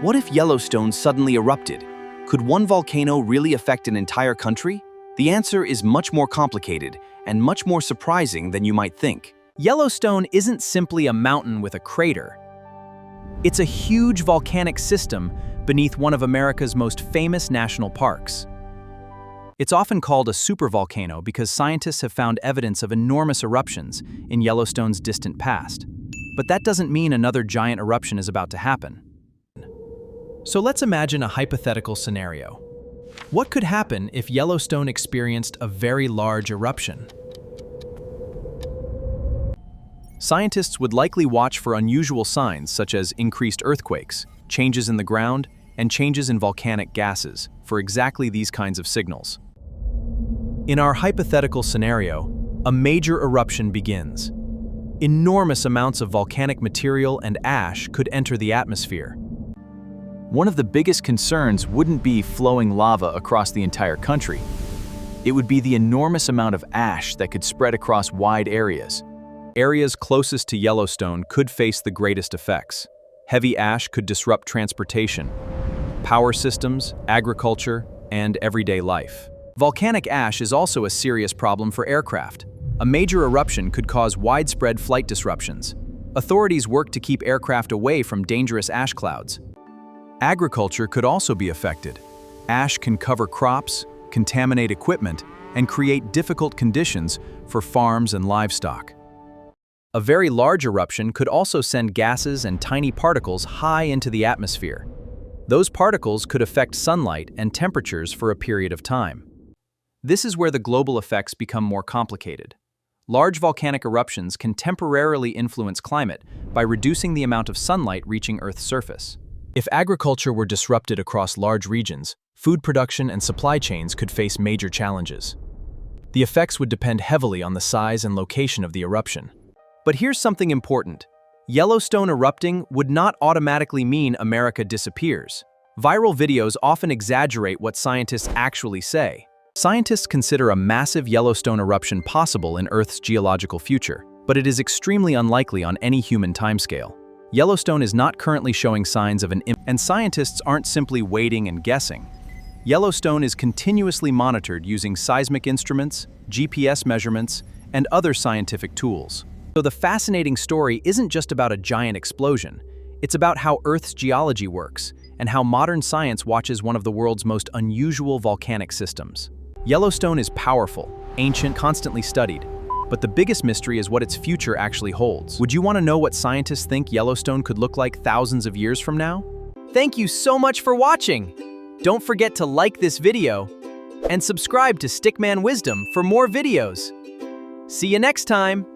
What if Yellowstone suddenly erupted? Could one volcano really affect an entire country? The answer is much more complicated and much more surprising than you might think. Yellowstone isn't simply a mountain with a crater. It's a huge volcanic system beneath one of America's most famous national parks. It's often called a supervolcano because scientists have found evidence of enormous eruptions in Yellowstone's distant past. But that doesn't mean another giant eruption is about to happen. So let's imagine a hypothetical scenario. What could happen if Yellowstone experienced a very large eruption? Scientists would likely watch for unusual signs such as increased earthquakes, changes in the ground, and changes in volcanic gases for exactly these kinds of signals. In our hypothetical scenario, a major eruption begins. Enormous amounts of volcanic material and ash could enter the atmosphere. One of the biggest concerns wouldn't be flowing lava across the entire country. It would be the enormous amount of ash that could spread across wide areas. Areas closest to Yellowstone could face the greatest effects. Heavy ash could disrupt transportation, power systems, agriculture, and everyday life. Volcanic ash is also a serious problem for aircraft. A major eruption could cause widespread flight disruptions. Authorities work to keep aircraft away from dangerous ash clouds. Agriculture could also be affected. Ash can cover crops, contaminate equipment, and create difficult conditions for farms and livestock. A very large eruption could also send gases and tiny particles high into the atmosphere. Those particles could affect sunlight and temperatures for a period of time. This is where the global effects become more complicated. Large volcanic eruptions can temporarily influence climate by reducing the amount of sunlight reaching Earth's surface. If agriculture were disrupted across large regions, food production and supply chains could face major challenges. The effects would depend heavily on the size and location of the eruption. But here's something important. Yellowstone erupting would not automatically mean America disappears. Viral videos often exaggerate what scientists actually say. Scientists consider a massive Yellowstone eruption possible in Earth's geological future, but it is extremely unlikely on any human timescale. Yellowstone is not currently showing signs of and scientists aren't simply waiting and guessing. Yellowstone is continuously monitored using seismic instruments, GPS measurements, and other scientific tools. So the fascinating story isn't just about a giant explosion. It's about how Earth's geology works and how modern science watches one of the world's most unusual volcanic systems. Yellowstone is powerful, ancient, constantly studied, but the biggest mystery is what its future actually holds. Would you want to know what scientists think Yellowstone could look like thousands of years from now? Thank you so much for watching! Don't forget to like this video and subscribe to Stickman Wisdom for more videos. See you next time!